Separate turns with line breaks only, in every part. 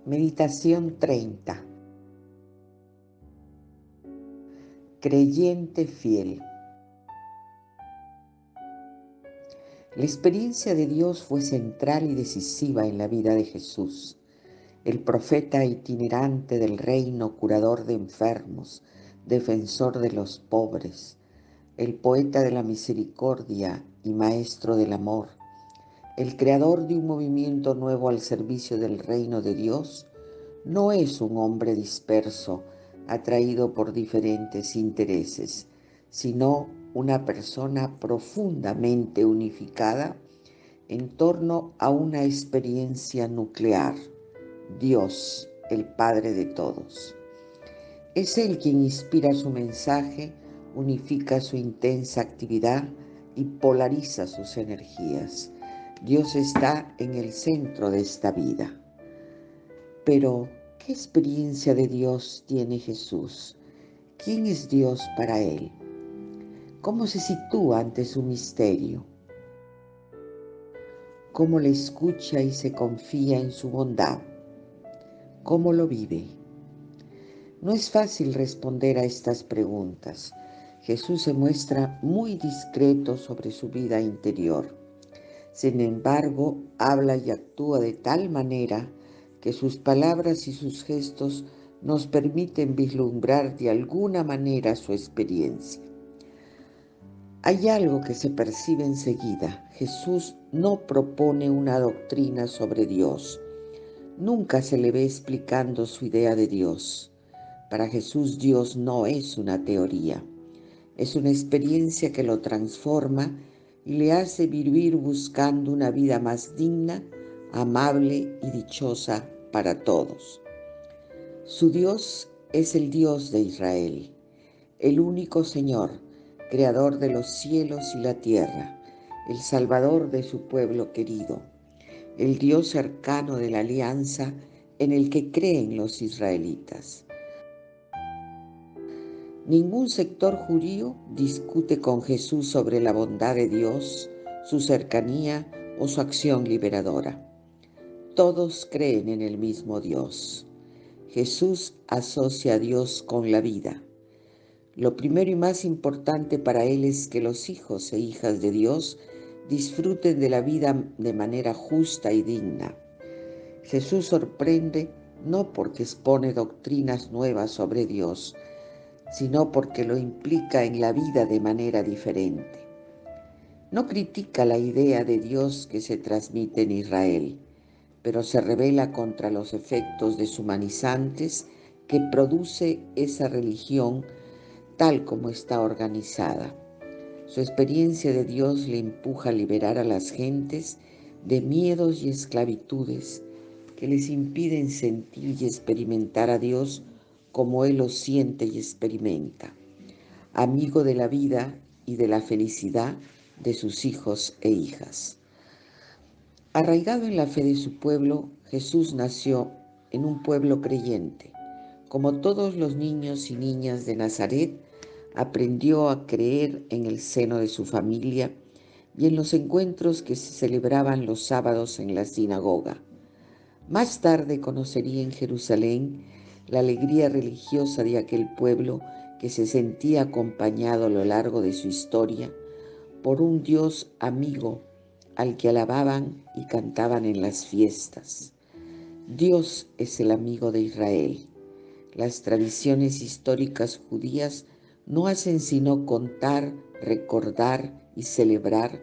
Meditación 30. Creyente fiel. La experiencia de Dios fue central y decisiva en la vida de Jesús, el profeta itinerante del reino, curador de enfermos, defensor de los pobres, el poeta de la misericordia y maestro del amor, el creador de un movimiento nuevo al servicio del reino de Dios. No es un hombre disperso, atraído por diferentes intereses, sino una persona profundamente unificada en torno a una experiencia nuclear: Dios, el Padre de todos. Es Él quien inspira su mensaje, unifica su intensa actividad y polariza sus energías. Dios está en el centro de esta vida. Pero, ¿qué experiencia de Dios tiene Jesús? ¿Quién es Dios para Él? ¿Cómo se sitúa ante su misterio? ¿Cómo le escucha y se confía en su bondad? ¿Cómo lo vive? No es fácil responder a estas preguntas. Jesús se muestra muy discreto sobre su vida interior. Sin embargo, habla y actúa de tal manera que sus palabras y sus gestos nos permiten vislumbrar de alguna manera su experiencia. Hay algo que se percibe enseguida. Jesús no propone una doctrina sobre Dios. Nunca se le ve explicando su idea de Dios. Para Jesús, Dios no es una teoría. Es una experiencia que lo transforma y le hace vivir buscando una vida más digna, amable y dichosa para todos. Su Dios es el Dios de Israel, el único Señor, creador de los cielos y la tierra, el Salvador de su pueblo querido, el Dios cercano de la alianza en el que creen los israelitas. Ningún sector judío discute con Jesús sobre la bondad de Dios, su cercanía o su acción liberadora. Todos creen en el mismo Dios. Jesús asocia a Dios con la vida. Lo primero y más importante para él es que los hijos e hijas de Dios disfruten de la vida de manera justa y digna. Jesús sorprende no porque expone doctrinas nuevas sobre Dios, sino porque lo implica en la vida de manera diferente. No critica la idea de Dios que se transmite en Israel, pero se rebela contra los efectos deshumanizantes que produce esa religión tal como está organizada. Su experiencia de Dios le empuja a liberar a las gentes de miedos y esclavitudes que les impiden sentir y experimentar a Dios como Él lo siente y experimenta, amigo de la vida y de la felicidad de sus hijos e hijas. Arraigado en la fe de su pueblo, Jesús nació en un pueblo creyente. Como todos los niños y niñas de Nazaret, aprendió a creer en el seno de su familia y en los encuentros que se celebraban los sábados en la sinagoga. Más tarde conocería en Jerusalén la alegría religiosa de aquel pueblo que se sentía acompañado a lo largo de su historia por un Dios amigo al que alababan y cantaban en las fiestas. Dios es el amigo de Israel. Las tradiciones históricas judías no hacen sino contar, recordar y celebrar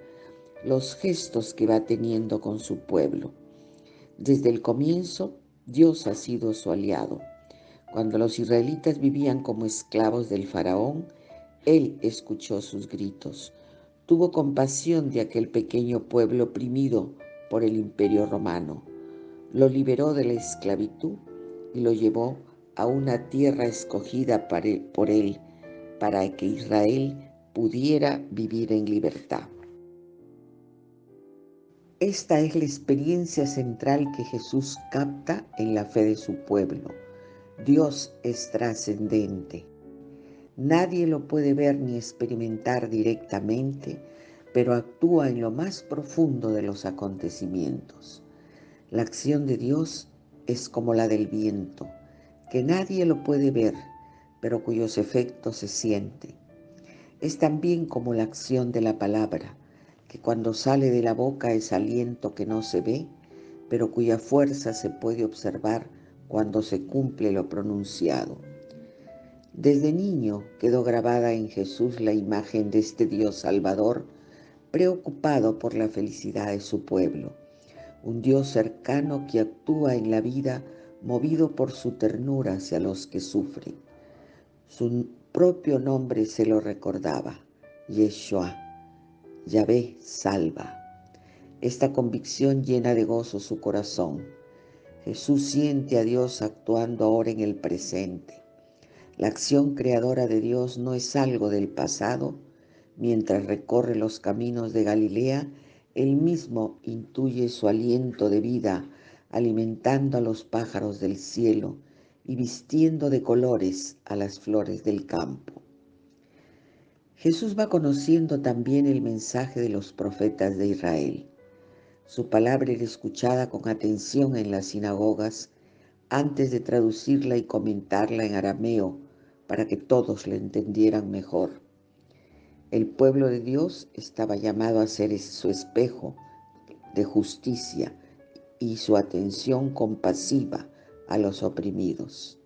los gestos que va teniendo con su pueblo. Desde el comienzo, Dios ha sido su aliado. Cuando los israelitas vivían como esclavos del faraón, Él escuchó sus gritos. Tuvo compasión de aquel pequeño pueblo oprimido por el Imperio Romano. Lo liberó de la esclavitud y lo llevó a una tierra escogida por Él, para que Israel pudiera vivir en libertad. Esta es la experiencia central que Jesús capta en la fe de su pueblo. Dios es trascendente. Nadie lo puede ver ni experimentar directamente, pero actúa en lo más profundo de los acontecimientos. La acción de Dios es como la del viento, que nadie lo puede ver, pero cuyos efectos se sienten. Es también como la acción de la palabra, que cuando sale de la boca es aliento que no se ve, pero cuya fuerza se puede observar cuando se cumple lo pronunciado. Desde niño quedó grabada en Jesús la imagen de este Dios Salvador, preocupado por la felicidad de su pueblo, un Dios cercano que actúa en la vida movido por su ternura hacia los que sufren. Su propio nombre se lo recordaba: Yeshua, Yahvé salva. Esta convicción llena de gozo su corazón. Jesús siente a Dios actuando ahora en el presente. La acción creadora de Dios no es algo del pasado. Mientras recorre los caminos de Galilea, él mismo intuye su aliento de vida, alimentando a los pájaros del cielo y vistiendo de colores a las flores del campo. Jesús va conociendo también el mensaje de los profetas de Israel. Su palabra era escuchada con atención en las sinagogas antes de traducirla y comentarla en arameo para que todos la entendieran mejor. El pueblo de Dios estaba llamado a ser su espejo de justicia y su atención compasiva a los oprimidos.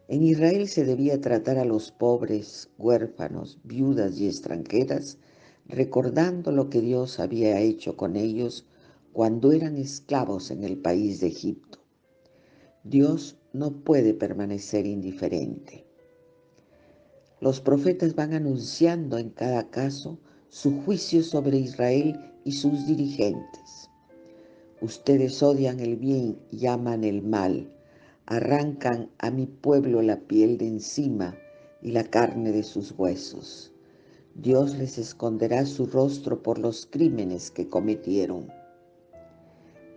En Israel se debía tratar a los pobres, huérfanos, viudas y extranjeras, recordando lo que Dios había hecho con ellos cuando eran esclavos en el país de Egipto. Dios no puede permanecer indiferente. Los profetas van anunciando en cada caso su juicio sobre Israel y sus dirigentes. Ustedes odian el bien y aman el mal. Arrancan a mi pueblo la piel de encima y la carne de sus huesos. Dios les esconderá su rostro por los crímenes que cometieron.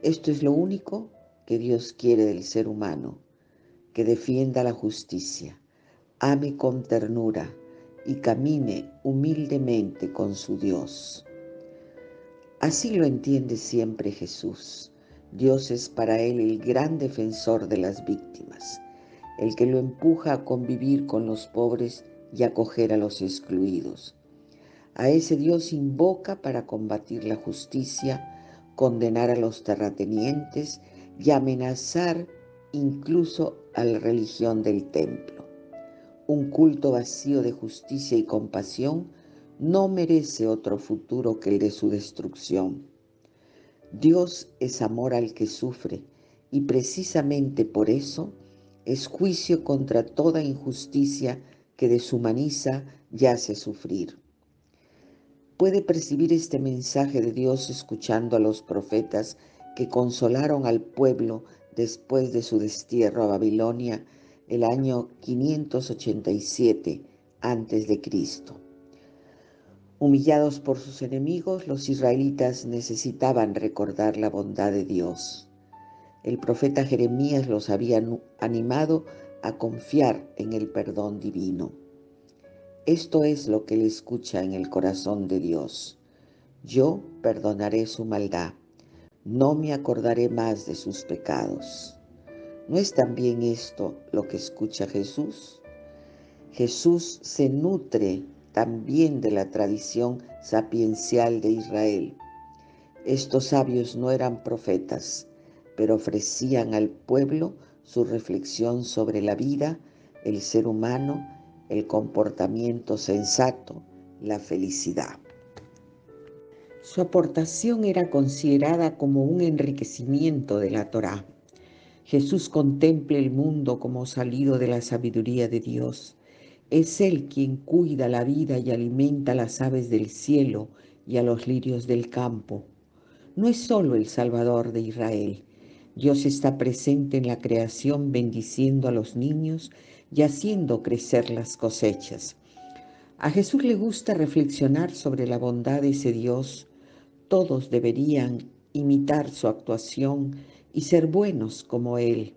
Esto es lo único que Dios quiere del ser humano, que defienda la justicia, ame con ternura y camine humildemente con su Dios. Así lo entiende siempre Jesús. Dios es para él el gran defensor de las víctimas, el que lo empuja a convivir con los pobres y acoger a los excluidos. A ese Dios invoca para combatir la justicia, condenar a los terratenientes y amenazar incluso a la religión del templo. Un culto vacío de justicia y compasión no merece otro futuro que el de su destrucción. Dios es amor al que sufre y precisamente por eso es juicio contra toda injusticia que deshumaniza y hace sufrir. Puede percibir este mensaje de Dios escuchando a los profetas que consolaron al pueblo después de su destierro a Babilonia el año 587 a.C. Humillados por sus enemigos, los israelitas necesitaban recordar la bondad de Dios. El profeta Jeremías los había animado a confiar en el perdón divino. Esto es lo que él escucha en el corazón de Dios. Yo perdonaré su maldad, no me acordaré más de sus pecados. ¿No es también esto lo que escucha Jesús? Jesús se nutre también de la tradición sapiencial de Israel. Estos sabios no eran profetas, pero ofrecían al pueblo su reflexión sobre la vida, el ser humano, el comportamiento sensato, la felicidad. Su aportación era considerada como un enriquecimiento de la Torá. Jesús contempla el mundo como salido de la sabiduría de Dios. Es Él quien cuida la vida y alimenta a las aves del cielo y a los lirios del campo. No es solo el Salvador de Israel. Dios está presente en la creación, bendiciendo a los niños y haciendo crecer las cosechas. A Jesús le gusta reflexionar sobre la bondad de ese Dios. Todos deberían imitar su actuación y ser buenos como Él.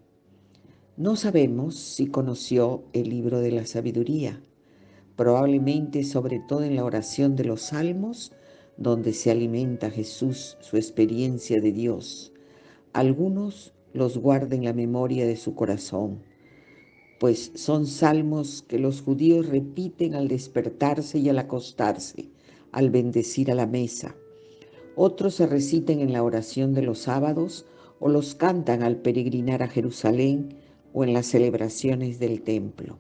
No sabemos si conoció el libro de la sabiduría, probablemente sobre todo en la oración de los Salmos, donde se alimenta Jesús su experiencia de Dios. Algunos los guarde en la memoria de su corazón, pues son salmos que los judíos repiten al despertarse y al acostarse, al bendecir a la mesa. Otros se reciten en la oración de los sábados o los cantan al peregrinar a Jerusalén o en las celebraciones del templo.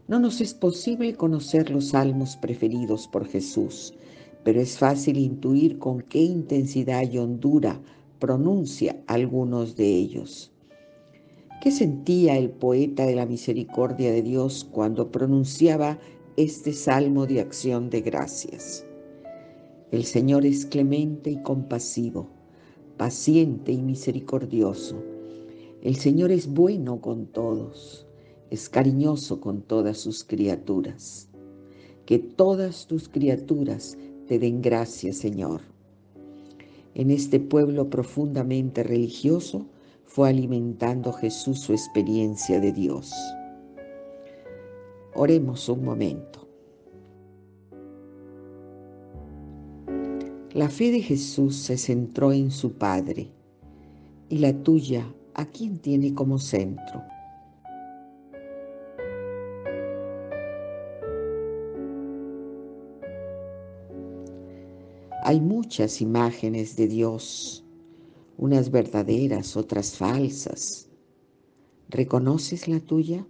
No nos es posible conocer los salmos preferidos por Jesús, pero es fácil intuir con qué intensidad y hondura pronuncia algunos de ellos. ¿Qué sentía el poeta de la misericordia de Dios cuando pronunciaba este salmo de acción de gracias? El Señor es clemente y compasivo, paciente y misericordioso. El Señor es bueno con todos, es cariñoso con todas sus criaturas. Que todas tus criaturas te den gracias, Señor. En este pueblo profundamente religioso fue alimentando Jesús su experiencia de Dios. Oremos un momento. La fe de Jesús se centró en su Padre. ¿Y la tuya, a quién tiene como centro? Hay muchas imágenes de Dios, unas verdaderas, otras falsas. ¿Reconoces la tuya?